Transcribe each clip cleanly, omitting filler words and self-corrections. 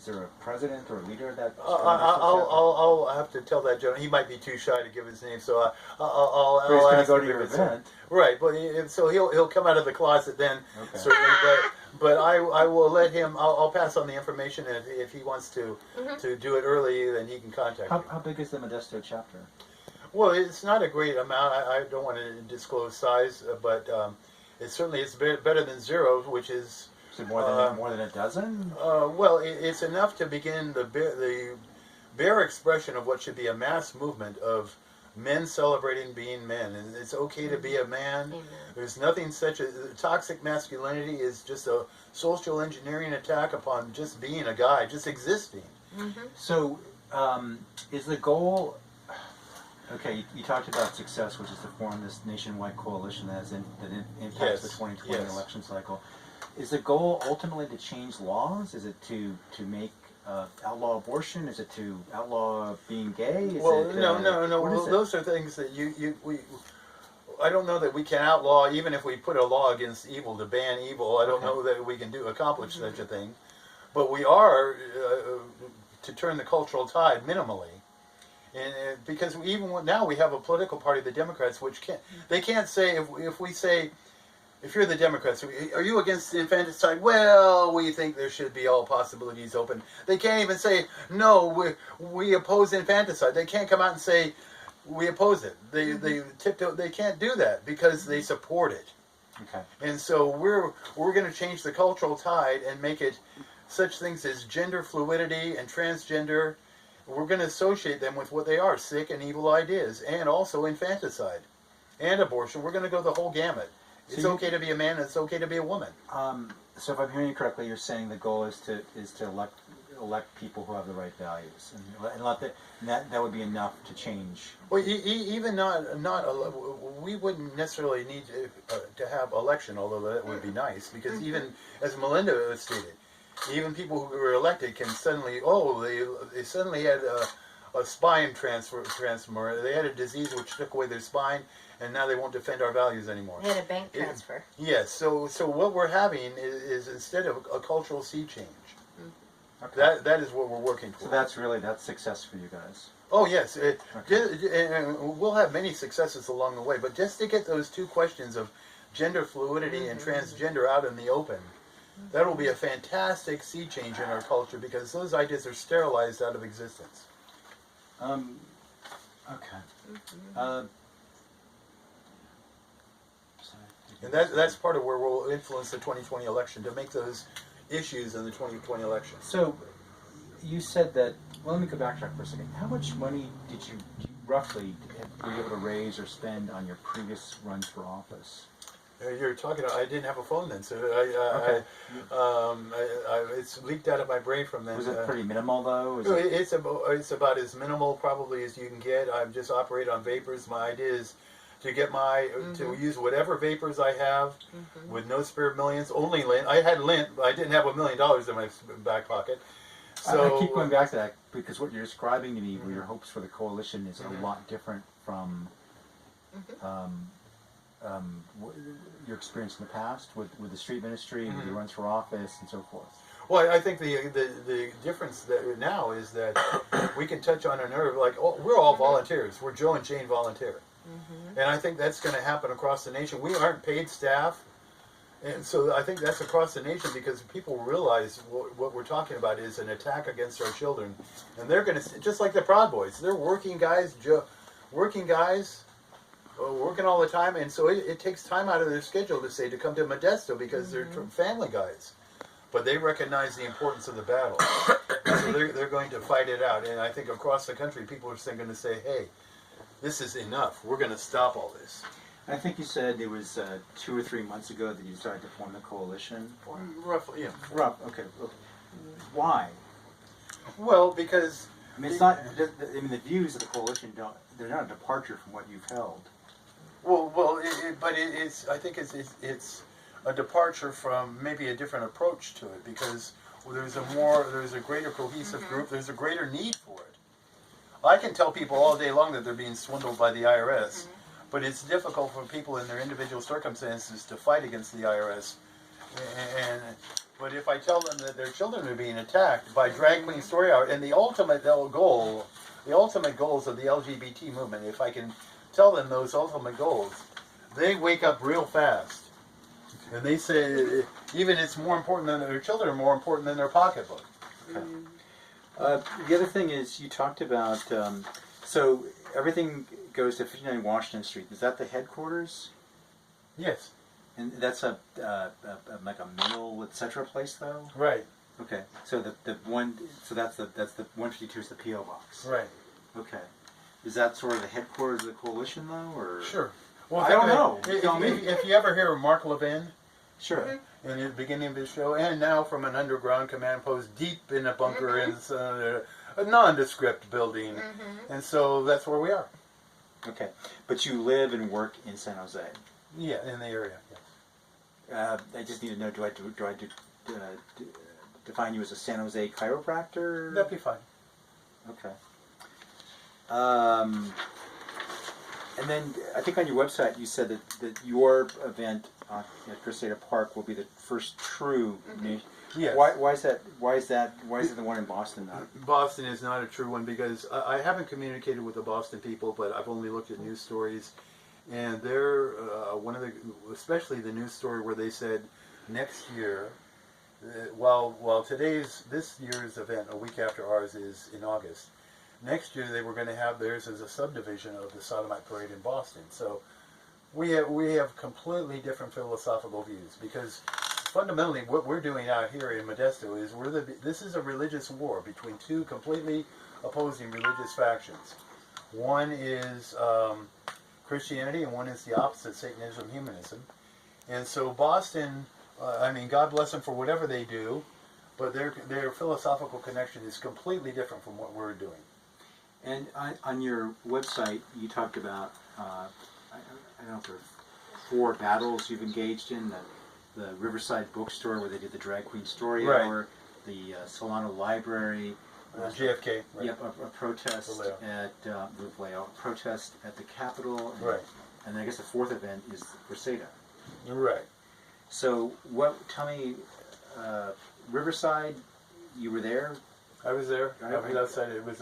Is there a president or a leader that? I'll have to tell that gentleman. He might be too shy to give his name, so I'll he's going to ask go him to your if it's event. right. But so he'll come out of the closet then, Okay. certainly. But I will let him. I'll pass on the information, and if he wants to do it early, then he can contact me. How big is the Modesto chapter? Well, it's not a great amount. I don't want to disclose size, but it's better than zero, which is. Is it more than a dozen? Well, it's enough to begin the bare expression of what should be a mass movement of men celebrating being men. And it's okay to be a man. Amen. There's nothing such as toxic masculinity is just a social engineering attack upon just being a guy, just existing. So, is the goal? Okay, you talked about success, which is to form this nationwide coalition that impacts the 2020 election cycle. Is the goal ultimately to change laws? Is it to make outlaw abortion? Is it to outlaw being gay? No. Well, those are things that I don't know that we can outlaw, even if we put a law against evil to ban evil. I don't know that we can accomplish such a thing. But we are to turn the cultural tide minimally. And because even now we have a political party, the Democrats, which can't say if we say, if you're the Democrats, are you against infanticide? Well, we think there should be all possibilities open. They can't even say, no, we oppose infanticide. They can't come out and say, we oppose it. They can't do that because they support it. Okay. And so we're going to change the cultural tide and make it such things as gender fluidity and transgender. We're going to associate them with what they are, sick and evil ideas, and also infanticide and abortion. We're going to go the whole gamut. It's okay to be a man, and it's okay to be a woman. So if I'm hearing you correctly, you're saying the goal is to elect people who have the right values, and that would be enough to change. Well, even we wouldn't necessarily need to have election, although that would be nice, because even as Melinda stated, even people who were elected can suddenly they suddenly had a spine transfer. They had a disease which took away their spine, and now they won't defend our values anymore. They had a bank transfer. Yes. So what we're having is instead of a cultural sea change. Okay. That is what we're working for. So that's success for you guys. Oh yes, we'll have many successes along the way, but just to get those two questions of gender fluidity and transgender out in the open, that will be a fantastic sea change in our culture because those ideas are sterilized out of existence. Okay. And that's part of where we'll influence the 2020 election, to make those issues in the 2020 election. So, you said that, well, let me go backtrack for a second. How much money did you roughly were you able to raise or spend on your previous runs for office? You're talking. I didn't have a phone then, so it's leaked out of my brain from then. Was it pretty minimal though? It's about as minimal probably as you can get. I've just operated on vapors. My idea is to get to use whatever vapors I have with no spare millions. Only lint. I had lint, but I didn't have $1 million in my back pocket. So I keep going back to that because what you're describing to me, your hopes for the coalition, is a lot different from your experience in the past with the street ministry, with your runs for office, and so forth. Well, I think the difference now is that we can touch on a nerve. Like, we're all volunteers. We're Joe and Jane volunteer. And I think that's going to happen across the nation. We aren't paid staff. And so I think that's across the nation because people realize what we're talking about is an attack against our children. And they're going to, just like the Proud Boys, they're working guys, working all the time. And so it takes time out of their schedule to come to Modesto because they're family guys. But they recognize the importance of the battle. So they're going to fight it out. And I think across the country, people are going to say, hey, this is enough. We're going to stop all this. I think you said it was 2 or 3 months ago that you started to form the coalition. Roughly, yeah. Okay. Why? Well, because I mean, it's not. I mean, the views of the coalition they're not a departure from what you've held. But it's. I think it's a departure from maybe a different approach to it because there's a greater cohesive group. There's a greater need for it. I can tell people all day long that they're being swindled by the IRS. But it's difficult for people in their individual circumstances to fight against the IRS. And But if I tell them that their children are being attacked by drag queen story hour, and the ultimate goals of the LGBT movement, if I can tell them those ultimate goals, they wake up real fast. And they say even it's more important than their children are more important than their pocketbook. Okay. The other thing is you talked about, so everything goes to 59 Washington Street. Is that the headquarters? Yes. And that's like a mill, etc. place though? Right. Okay. So the one, so that's the 152 is the PO box. Right. Okay. Is that sort of the headquarters of the coalition though, or? Sure. Well, I don't know. If you ever hear of Mark Levin, sure. In the beginning of his show, and now from an underground command post deep in a bunker in a nondescript building, and so that's where we are. Okay, but you live and work in San Jose. Yeah, in the area. Yes. I just need to know: do I define you as a San Jose chiropractor? That'd be fine. Okay. And then I think on your website you said that your event at Crusader Park will be the first true. Yes. Why is that? Why is it the one in Boston not? Boston is not a true one because I haven't communicated with the Boston people, but I've only looked at news stories, and they're one of the, especially the news story where they said next year, while this year's event a week after ours is in August. Next year they were going to have theirs as a subdivision of the Sodomite Parade in Boston. So we have completely different philosophical views because fundamentally what we're doing out here in Modesto is this is a religious war between two completely opposing religious factions. One is Christianity and one is the opposite, Satanism, humanism. And so Boston, God bless them for whatever they do, but their philosophical connection is completely different from what we're doing. And on your website, you talked about, I don't know if there are 4 battles you've engaged in, the Riverside Bookstore where they did the Drag Queen Story Hour, the Solano Library, JFK. Right. Yep, a protest at protest at the Capitol, and, right. And I guess the 4th event is Crusader. Right. So tell me, Riverside, you were there? I was there. I was outside. It was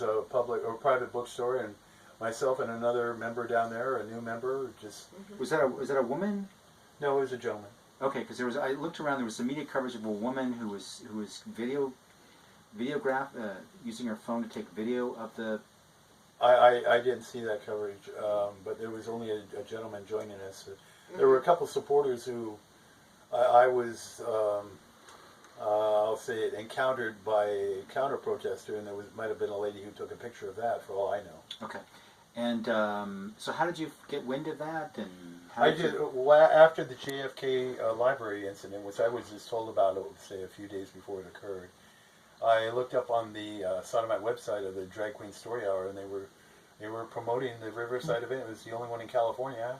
a public or private bookstore, and myself and another member down there, a new member, just. Was that a woman? No, it was a gentleman. Okay, because I looked around. There was some media coverage of a woman who was using her phone to take video of the. I didn't see that coverage, but there was only a gentleman joining us. There were a couple supporters who I was. I'll say it, encountered by a counter-protester, and might have been a lady who took a picture of that, for all I know. Okay. And so how did you get wind of that? And after the JFK library incident, which I was just told about, say, a few days before it occurred, I looked up on the Sodomite website of the Drag Queen Story Hour, and they were promoting the Riverside event. It was the only one in California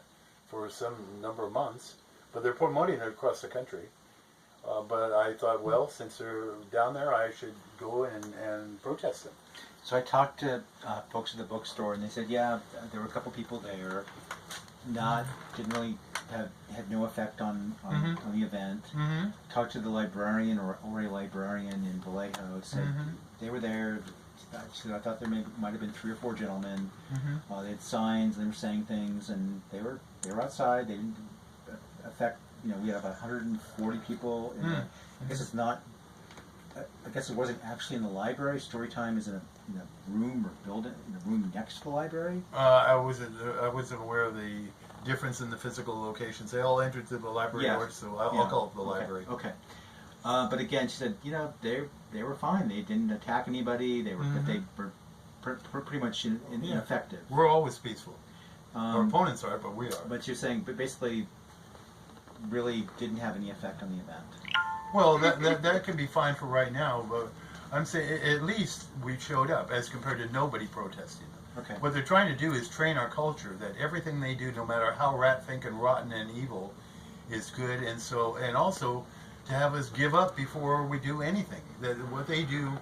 for some number of months, but they're promoting it across the country. But I thought, well, since they're down there, I should go and protest them. So I talked to folks at the bookstore, and they said, yeah, there were a couple people there. Didn't really had no effect on the event. Mm-hmm. Talked to the librarian or a librarian in Vallejo. Said they were there. I thought there might have been 3 or 4 gentlemen. They had signs. They were saying things, and they were outside. They didn't affect. We had about 140 people. I guess it's not. I guess it wasn't actually in the library. Storytime is in a room or building, in a room next to the library. I wasn't aware of the difference in the physical locations. They all entered through the library doors, so I'll call it the library. Okay. But again, she said, they were fine. They didn't attack anybody. They were, but they were pretty much ineffective. We're always peaceful. Our opponents are, but we are. But you're saying, but basically, really didn't have any effect on the event. Well, that could be fine for right now, but I'm saying at least we showed up as compared to nobody protesting them. Okay. What they're trying to do is train our culture that everything they do, no matter how rat-thinking, rotten, and evil, is good, and also to have us give up before we do anything. That what they do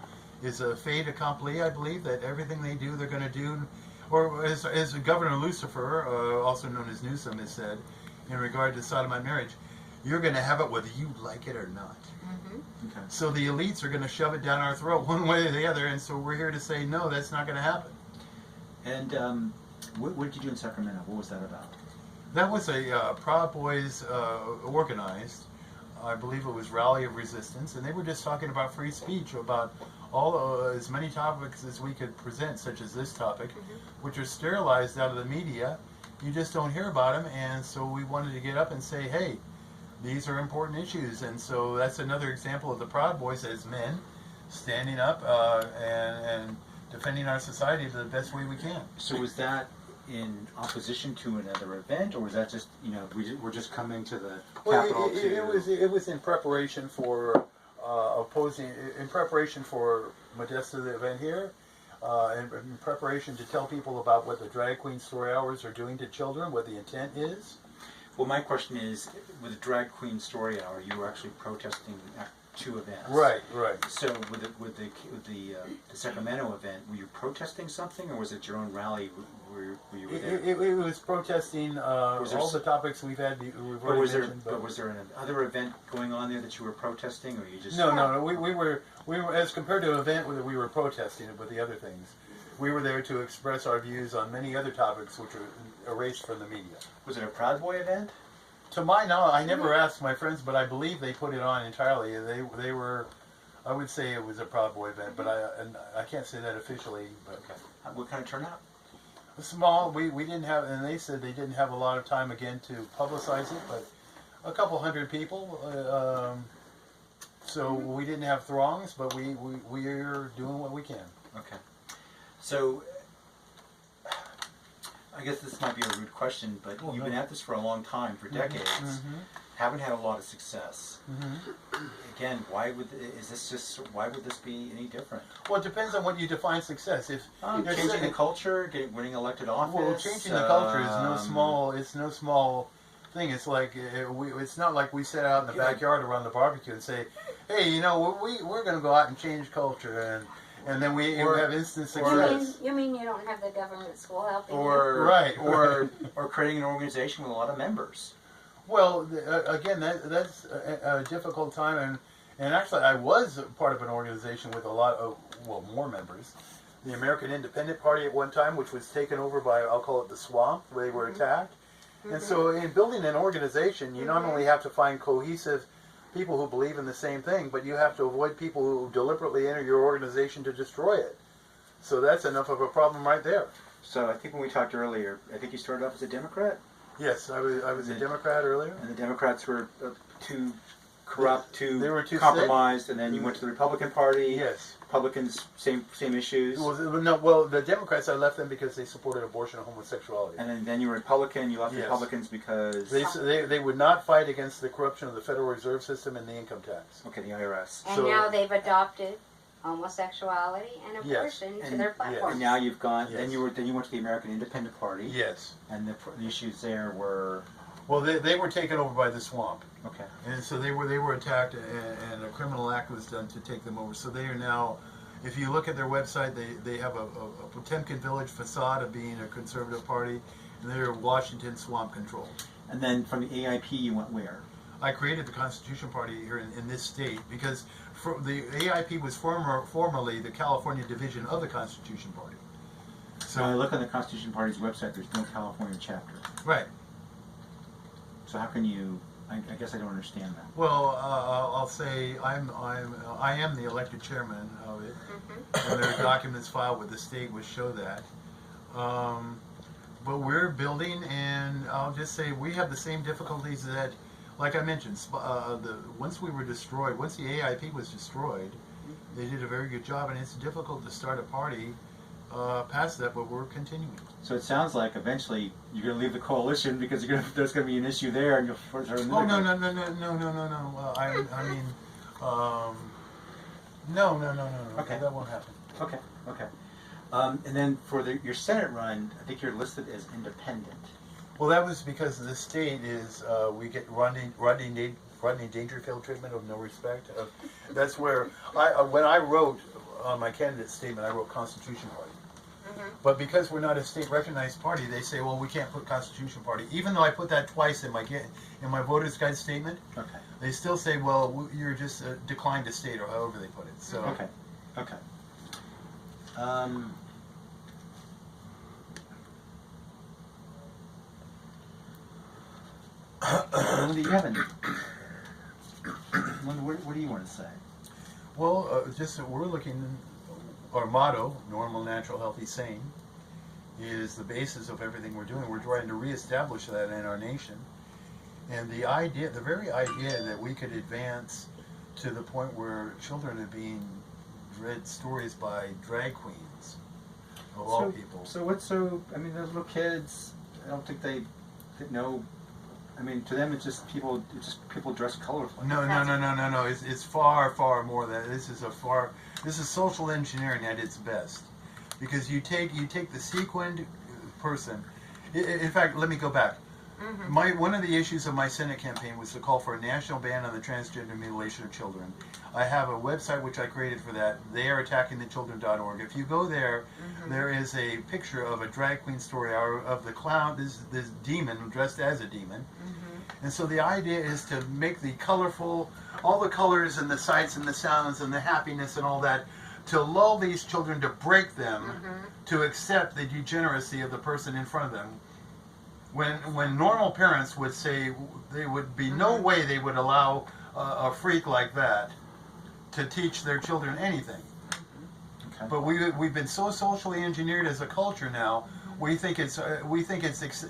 is a fait accompli, I believe, that everything they do, they're going to do, or as Governor Lucifer, also known as Newsom, has said, in regard to sodomite marriage, you're going to have it whether you like it or not. Okay. So the elites are going to shove it down our throat one way or the other, and so we're here to say, no, that's not going to happen. And what did you do in Sacramento? What was that about? That was a Proud Boys organized, I believe it was Rally of Resistance, and they were just talking about free speech, about all as many topics as we could present, such as this topic, which are sterilized out of the media. You just don't hear about them, and so we wanted to get up and say, hey, these are important issues. And so that's another example of the Proud Boys as men standing up and defending our society the best way we can. So was that in opposition to another event, or was that just, you know, we're just coming to the Capitol It was in preparation for in preparation for Modesto, the event here, in preparation to tell people about what the drag queen story hours are doing to children, what the intent is. Well, my question is, with the drag queen story hour, you were actually protesting at two events. Right. So with the Sacramento event, were you protesting something, or was it your own rally? Were you there? It was protesting all the topics we've had. We've already mentioned. But was there another event going on there that you were protesting, or you just? No. We were as compared to an event where we were protesting with the other things. We were there to express our views on many other topics which were erased from the media. Was it a Proud Boy event? To my knowledge, I never asked my friends, but I believe they put it on entirely. They were, I would say it was a Proud Boy event, but I can't say that officially. But okay. What kind of turnout? Small. We didn't have, and they said they didn't have a lot of time again to publicize it, but a couple hundred people. So we didn't have throngs, but we are doing what we can. Okay. So, I guess this might be a rude question, but you've been at this for a long time, for decades, haven't had a lot of success. Again, why would this be any different? Well, it depends on what you define success. If changing the culture, winning elected office. Well, changing the culture is no small thing. It's like it's not like we sit out in the backyard around the barbecue and say, hey, you know, we're going to go out and change culture, and then we have instant success. You mean you don't have the government school helping you? Or creating an organization with a lot of members. Well, again, that's a difficult time, and actually I was part of an organization with a lot of, more members. The American Independent Party at one time, which was taken over by, I'll call it the swamp, where they were attacked. And so in building an organization, you not only have to find cohesive people who believe in the same thing, but you have to avoid people who deliberately enter your organization to destroy it. So that's enough of a problem right there. So I think when we talked earlier, I think you started off as a Democrat? Yes, I was a Democrat earlier. And the Democrats were too corrupt, they were too compromised, sick. And then you went to the Republican Party. Yes. Republicans, same issues. Well, the Democrats, I left them because they supported abortion and homosexuality. And then you were Republican. You left the Republicans because they would not fight against the corruption of the Federal Reserve System and the income tax. Okay, the IRS. And now they've adopted homosexuality and abortion to their platform. And now you've gone. Then you went to the American Independent Party. Yes. And the issues there were. Well, they were taken over by the swamp. Okay. And so they were attacked, and a criminal act was done to take them over. So they are now, if you look at their website, they have a Potemkin Village facade of being a conservative party, and they're Washington swamp controlled. And then from the AIP, you went where? I created the Constitution Party here in this state because the AIP was formerly the California division of the Constitution Party. So I look on the Constitution Party's website. There's no California chapter. Right. So how can you? I guess I don't understand that. Well, I'll say I am the elected chairman of it, and there are documents filed with the state which show that. But we're building, and I'll just say we have the same difficulties that, like I mentioned, once we were destroyed, once the AIP was destroyed, they did a very good job, and it's difficult to start a party past that, but we're continuing. So it sounds like eventually you're going to leave the coalition because there's going to be an issue there, and you'll start another. Oh no! No. Okay, that won't happen. Okay. And then for your Senate run, I think you're listed as independent. Well, that was because the state is we get Rodney Dangerfield treatment of no respect. That's where when I wrote on my candidate statement, I wrote Constitution Party. But because we're not a state-recognized party, they say, well, we can't put Constitution Party. Even though I put that twice in my voters' guide statement, they still say, well, you're just declined to state, or however they put it. So Okay. Linda, you haven't. Linda, what do you want to say? Well, we're looking. Our motto, normal, natural, healthy, sane, is the basis of everything we're doing. We're trying to reestablish that in our nation. And the very idea that we could advance to the point where children are being read stories by drag queens, of all people. I mean, they're little kids. I don't think they know. I mean, to them, it's just people dress colorfully. No. It's far, far more than that. This is social engineering at its best, because you take the sequined person. In fact, let me go back. One of the issues of my Senate campaign was to call for a national ban on the transgender mutilation of children. I have a website which I created for that. They are attackingthechildren.org. If you go there, there is a picture of a drag queen story of the clown, this demon dressed as a demon. And so the idea is to make the colorful, all the colors and the sights and the sounds and the happiness and all that, to lull these children, to break them, to accept the degeneracy of the person in front of them. When normal parents would say there would be no way they would allow a freak like that to teach their children anything. But we've been so socially engineered as a culture now. We think it's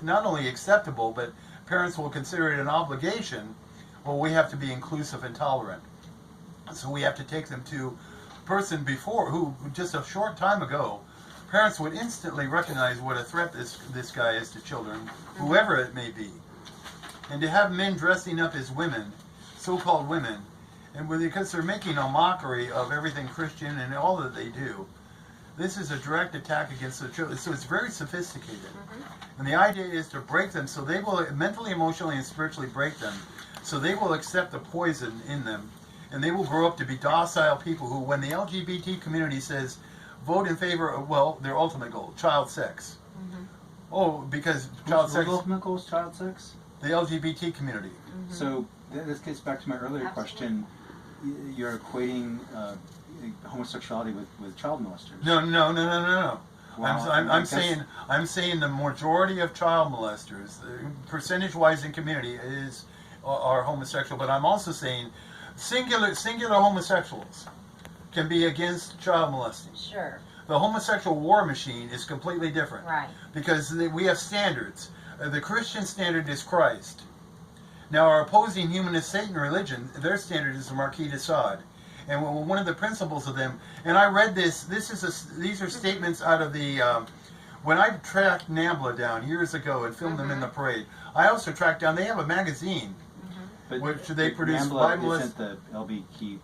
not only acceptable, but parents will consider it an obligation. Well, we have to be inclusive and tolerant. So we have to take them to a person who just a short time ago, parents would instantly recognize what a threat this guy is to children, whoever it may be. And to have men dressing up as women, so-called women, and because they're making a mockery of everything Christian and all that they do, this is a direct attack against the children. So it's very sophisticated. And the idea is to break them, so they will mentally, emotionally, and spiritually break them, so they will accept the poison in them, and they will grow up to be docile people who, when the LGBT community says, vote in favor of, well, their ultimate goal, child sex. Because child sex... Whose ultimate goal is child sex? The LGBT community. So this gets back to my earlier question. You're equating homosexuality with child molesters. No. Well, I'm saying the majority of child molesters, percentage-wise in community, are homosexual. But I'm also saying singular homosexuals can be against child molesting. Sure. The homosexual war machine is completely different. Right. Because we have standards. The Christian standard is Christ. Now, our opposing humanist Satan religion, their standard is the Marquis de Sade. And one of the principles of them, and I read this, these are statements out of the, when I tracked NAMBLA down years ago and filmed them in the parade, I also tracked down, they have a magazine, which they produce NAMBLA isn't the LBQT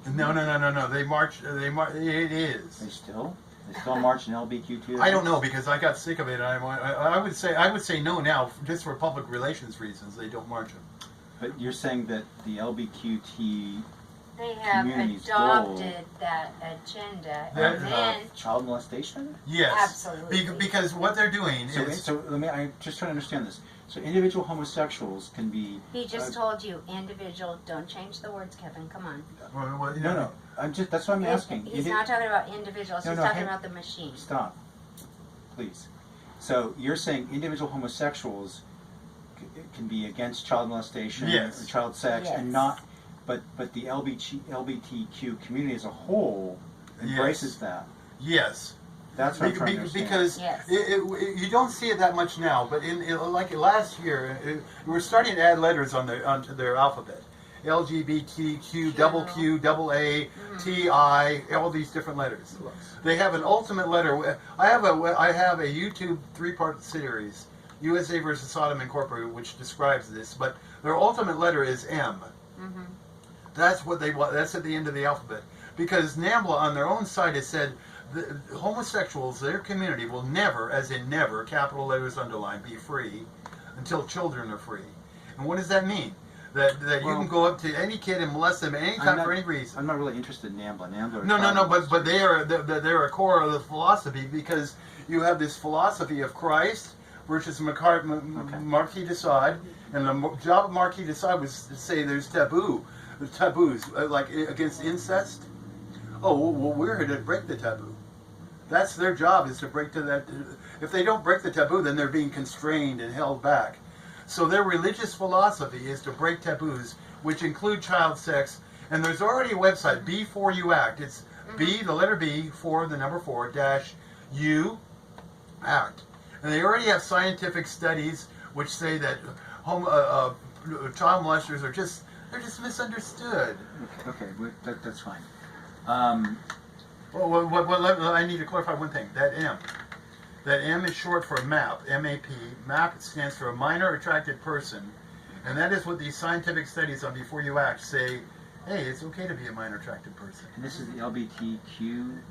community. No, they march, it is. They still march in LBQT? I don't know, because I got sick of it. I would say no now, just for public relations reasons, they don't march them. But you're saying that the LBQT they have adopted that agenda, and then child molestation? Yes, absolutely. Because what they're doing is. So I'm just trying to understand this. So individual homosexuals can be. He just told you individual. Don't change the words, Kevin. Come on. Well, No. That's what I'm asking. He's not talking about individuals. He's talking about the machine. Stop, please. So you're saying individual homosexuals can be against child molestation or child sex, and not. But the LGBTQ community as a whole embraces that. Yes. That's what I'm trying to understand. Because you don't see it that much now, but like last year, we're starting to add letters onto their alphabet. LGBTQ, double Q, double A, TI, all these different letters. They have an ultimate letter. I have a YouTube 3-part series, USA versus Sodom Incorporated, which describes this, but their ultimate letter is M. That's what they want. That's at the end of the alphabet. Because NAMBLA on their own site has said the homosexuals, their community, will never, as in never, capital letters underlined, be free until children are free. And what does that mean? that you can go up to any kid and molest them anytime for any reason. I'm not really interested in NAMBLA. NAMBLA. No. But they're a core of the philosophy, because you have this philosophy of Christ versus Marquis de Sade, and the job of Marquis de Sade was to say there's taboos like against incest. Oh, well, we're here to break the taboo. That's their job, is to break to that. If they don't break the taboo, then they're being constrained and held back. So their religious philosophy is to break taboos, which include child sex. And there's already a website, Before You Act. It's B, the letter B, for the number 4, dash U, act. And they already have scientific studies which say that child molesters are just misunderstood. Okay, that's fine. Well, I need to clarify one thing. That M is short for MAP, M-A-P. MAP stands for a minor attracted person. And that is what these scientific studies on Before You Act say, hey, it's okay to be a minor attracted person. And this is the LGBTQ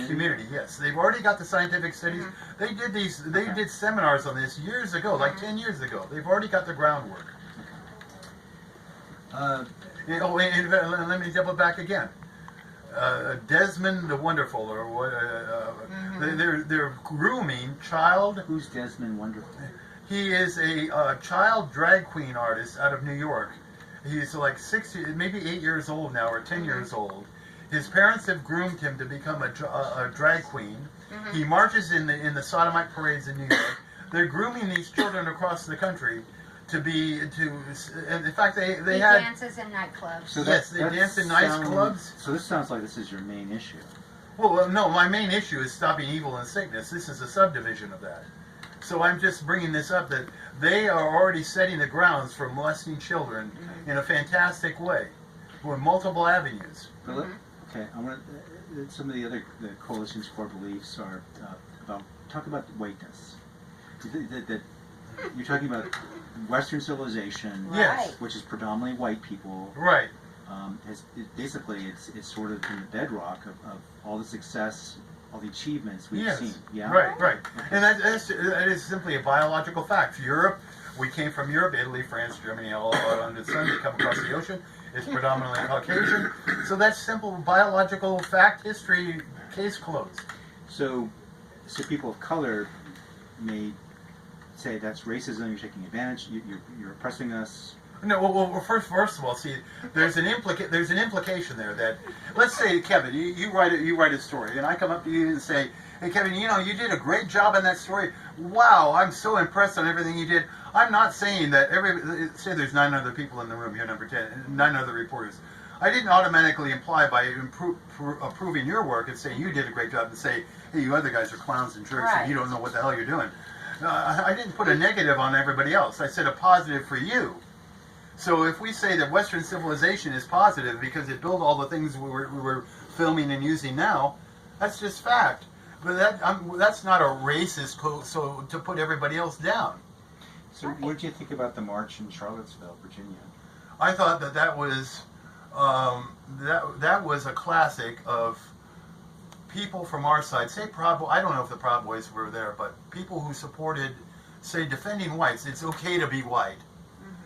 community, yes. They've already got the scientific studies. They did did seminars on this years ago, like 10 years ago. They've already got the groundwork. And let me double back again. Desmond the Wonderful, or what? They're grooming child. Who's Desmond Wonderful? He is a child drag queen artist out of New York. He's like maybe 8 years old now, or 10 years old. His parents have groomed him to become a drag queen. He marches in the sodomite parades in New York. They're grooming these children across the country and in fact he dances in nightclubs. So yes, they dance in nice clubs. So this sounds like this is your main issue. Well, no, my main issue is stopping evil and sickness. This is a subdivision of that. So I'm just bringing this up, that they are already setting the grounds for molesting children in a fantastic way, with multiple avenues. Okay, I want some of the coalition's core beliefs are talk about whiteness. You're talking about Western civilization, yes, which is predominantly white people, right? Basically, it's sort of been the bedrock of all the success, all the achievements we've seen. Yeah, right. Okay. And that is simply a biological fact. Europe, we came from Europe, Italy, France, Germany, all under the sun. They come across the ocean. It's predominantly Caucasian. So that's simple biological fact, history, case closed. So people of color may say that's racism. You're taking advantage. You're oppressing us. No, well, first of all, see, there's an implication there that, let's say, Kevin, you write a story, and I come up to you and say, hey, Kevin, you did a great job in that story. Wow, I'm so impressed on everything you did. I'm not saying that say there's 9 other people in the room, you're number 10, 9 other reporters. I didn't automatically imply by approving your work and saying you did a great job and say, hey, you other guys are clowns in church and you don't know what the hell you're doing. I didn't put a negative on everybody else. I said a positive for you. So if we say that Western civilization is positive because it built all the things we were filming and using now, that's just fact. But that's not a racist quote, so to put everybody else down. So what did you think about the march in Charlottesville, Virginia? I thought that was that was a classic of people from our side. Say I don't know if the Proud Boys were there, but people who supported, say, defending whites. It's okay to be white.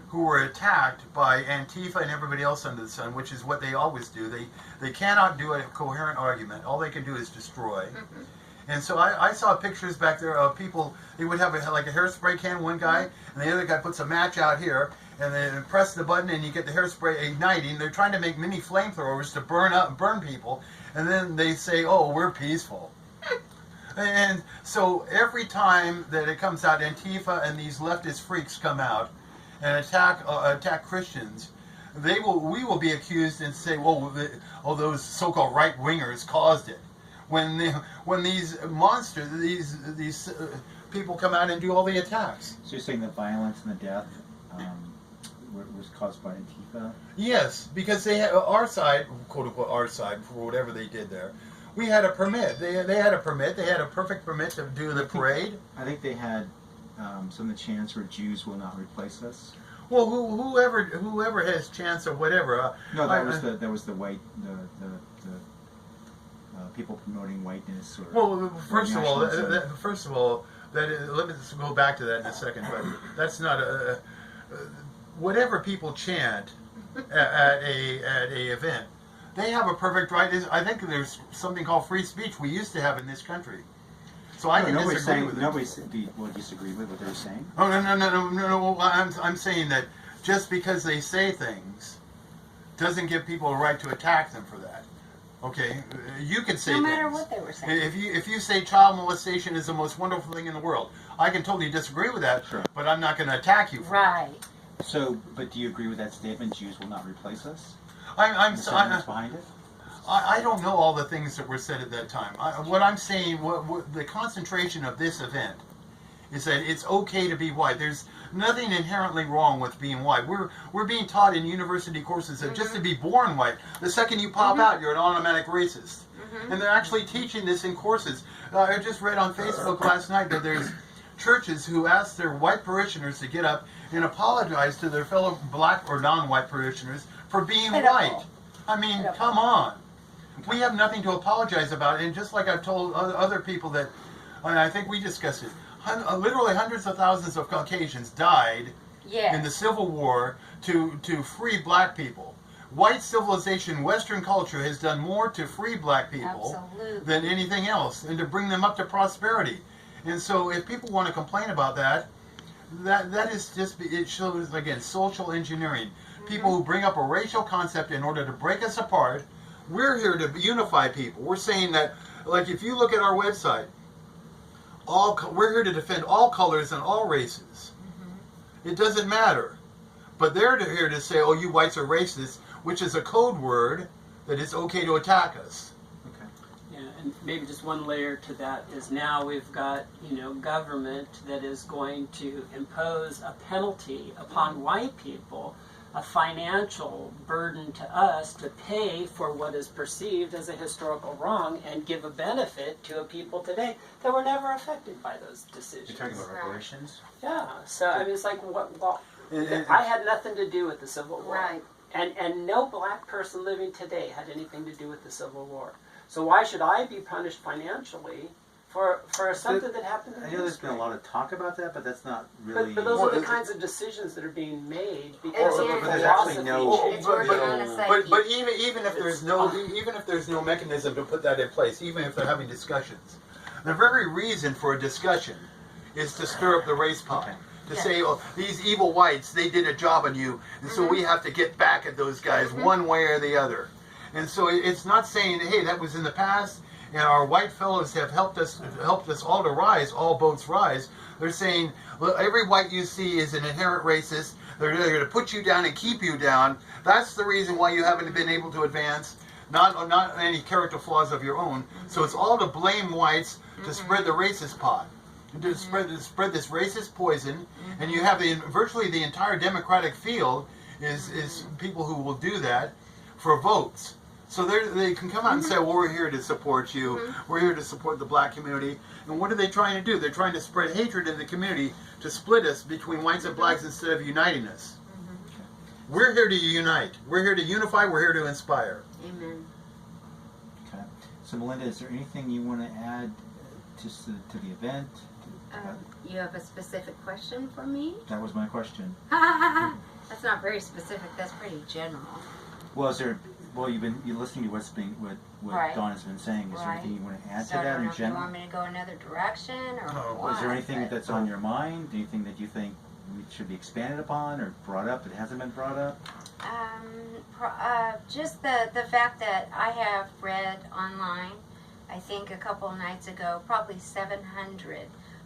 Who were attacked by Antifa and everybody else under the sun, which is what they always do. They cannot do a coherent argument. All they can do is destroy. And so I saw pictures back there of people. They would have like a hairspray can, one guy, and the other guy puts a match out here, and then press the button, and you get the hairspray igniting. They're trying to make mini flamethrowers to burn people, and then they say, "Oh, we're peaceful." And so every time that it comes out, Antifa and these leftist freaks come out and attack Christians, we will be accused and say, well, those so-called right-wingers caused it. When these monsters, these people come out and do all the attacks. So you're saying the violence and the death was caused by Antifa? Yes, because they had our side, quote-unquote our side, for whatever they did there. We had a permit. They had a permit. They had a perfect permit to do the parade. I think they had some of the chants where Jews will not replace us. Well, whoever has chance or whatever. No, that was the white the people promoting whiteness. Well, first of all, let me just go back to that in a second. But that's not whatever people chant at a event, they have a perfect right. I think there's something called free speech we used to have in this country. So I can disagree with it. Nobody will disagree with what they're saying. Oh no! I'm saying that just because they say things doesn't give people a right to attack them for that. Okay, you can say no matter things. what they were saying. If you say child molestation is the most wonderful thing in the world, I can totally disagree with that. Sure. But I'm not going to attack you for it. Right. So, but do you agree with that statement? Jews will not replace us. I'm The sentiments behind it. I don't know all the things that were said at that time. What I'm saying, what the concentration of this event is that it's okay to be white. There's nothing inherently wrong with being white. We're being taught in university courses that just to be born white, the second you pop out, you're an automatic racist. And they're actually teaching this in courses. I just read on Facebook last night that there's churches who ask their white parishioners to get up and apologize to their fellow black or non-white parishioners for being white. I mean, come on. We have nothing to apologize about. And just like I've told other people that, and I think we discussed it, literally hundreds of thousands of Caucasians died in the Civil War to free black people. White civilization, Western culture has done more to free black people than anything else and to bring them up to prosperity. And so if people want to complain about that is just, it shows, again, social engineering. People who bring up a racial concept in order to break us apart. We're here to unify people. We're saying that, like, if you look at our website, we're here to defend all colors and all races. It doesn't matter. But they're here to say, oh, you whites are racist, which is a code word that it's okay to attack us. Okay. Yeah, and maybe just one layer to that is now we've got, government that is going to impose a penalty upon white people, a financial burden to us to pay for what is perceived as a historical wrong and give a benefit to a people today that were never affected by those decisions. You're talking about reparations? Yeah, so I mean, it's like, I had nothing to do with the Civil War. Right. And no black person living today had anything to do with the Civil War. So why should I be punished financially for something that happened in I know there's been a lot of talk about that, but that's not really... But those are the kinds of decisions that are being made because of the But there's actually But even if there's no mechanism to put that in place, even if they're having discussions, the very reason for a discussion is to stir up the race pot. To say, oh, these evil whites, they did a job on you, and so we have to get back at those guys one way or the other. And so it's not saying, hey, that was in the past, and our white fellows have helped us all to rise, all boats rise. They're saying, well, every white you see is an inherent racist. They're going to put you down and keep you down. That's the reason why you haven't been able to advance, not any character flaws of your own. So it's all to blame whites to spread the racist pot. To spread this racist poison, and you have virtually the entire Democratic field is people who will do that for votes. So they can come out and say, well, we're here to support you. We're here to support the black community. And what are they trying to do? They're trying to spread hatred in the community to split us between whites and blacks instead of uniting us. We're here to unite. We're here to unify. We're here to inspire. Amen. Okay. So Melinda, is there anything you want to add to the event? You have a specific question for me? That was my question. That's not very specific. That's pretty general. Well, you're listening to what Right. Dawn has been saying. Is there anything you want to add to I that don't know in if you general? want me to go another direction or what. Is there anything that's on your mind? Do you think we should be expanded upon or brought up that hasn't been brought up? Just the fact that I have read online, I think a couple of nights ago, probably 700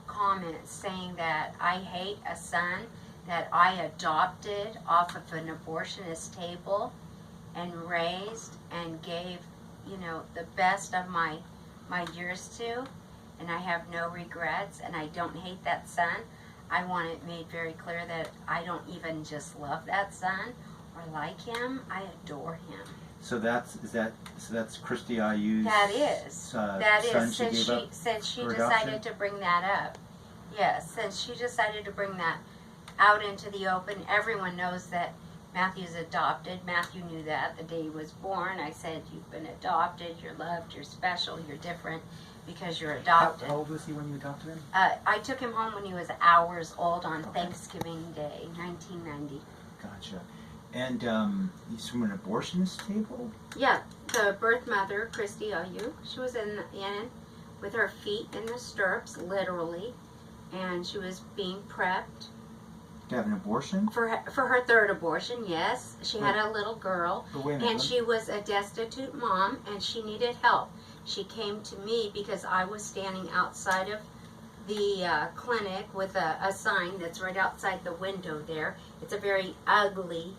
comments saying that I hate a son that I adopted off of an abortionist table and raised and gave, the best of my years to, and I have no regrets, and I don't hate that son. I want it made very clear that I don't even just love that son or like him, I adore him. So that's Christy IU's That is son since she for decided adoption? to bring that up. Yes, since she decided to bring that out into the open, everyone knows that Matthew's adopted. Matthew knew that the day he was born. I said, you've been adopted, you're loved, you're special, you're different because you're adopted. How old was he when you adopted him? I took him home when he was hours old on Thanksgiving Day, 1990. Gotcha. And he's from an abortionist table? Yeah, the birth mother, Christy Oyu, she was in with her feet in the stirrups, literally, and she was being prepped. To have an abortion? For her third abortion, yes. She had a little girl, But wait a minute, and she was a destitute mom, and she needed help. She came to me because I was standing outside of the clinic with a sign that's right outside the window there. It's a very ugly,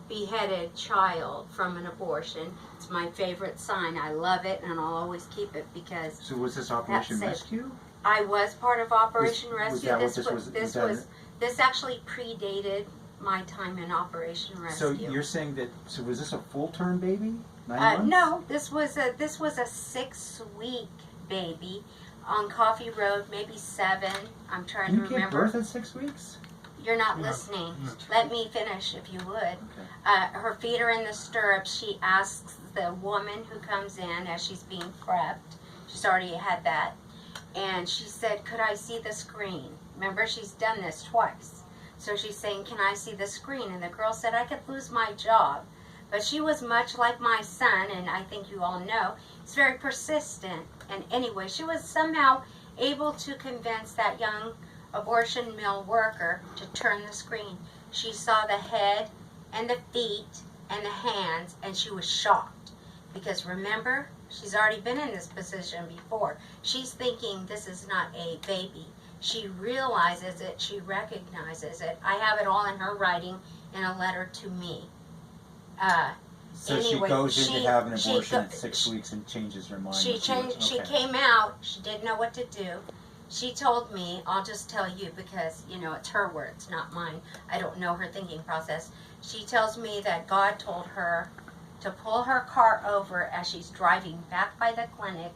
beheaded child from an abortion. It's my favorite sign. I love it, and I'll always keep it because... So was this Operation That's Rescue? I was part of Operation Was Rescue. that what this was? This actually predated my time in Operation Rescue. So you're saying that, so was this a full-term baby? 9 months? No, this was a 6-week baby on Coffee Road, maybe 7. I'm trying to You remember. gave birth at 6 weeks? You're not listening. Let me finish, if you would. Okay. Her feet are in the stirrups. She asks the woman who comes in as she's being prepped. She's already had that. And she said, could I see the screen? Remember, she's done this twice. So she's saying, can I see the screen? And the girl said, I could lose my job. But she was much like my son, and I think you all know, he's very persistent. And anyway, she was somehow able to convince that young abortion mill worker to turn the screen. She saw the head and the feet and the hands, and she was shocked. Because remember, she's already been in this position before. She's thinking this is not a baby. She realizes it. She recognizes it. I have it all in her writing in a letter to me. So Anyway, she goes in to have an abortion at 6 she- weeks and changes her mind. She changed. She came out. She didn't know what to do. She told me, I'll just tell you because, you know, it's her words, not mine. I don't know her thinking process. She tells me that God told her to pull her car over as she's driving back by the clinic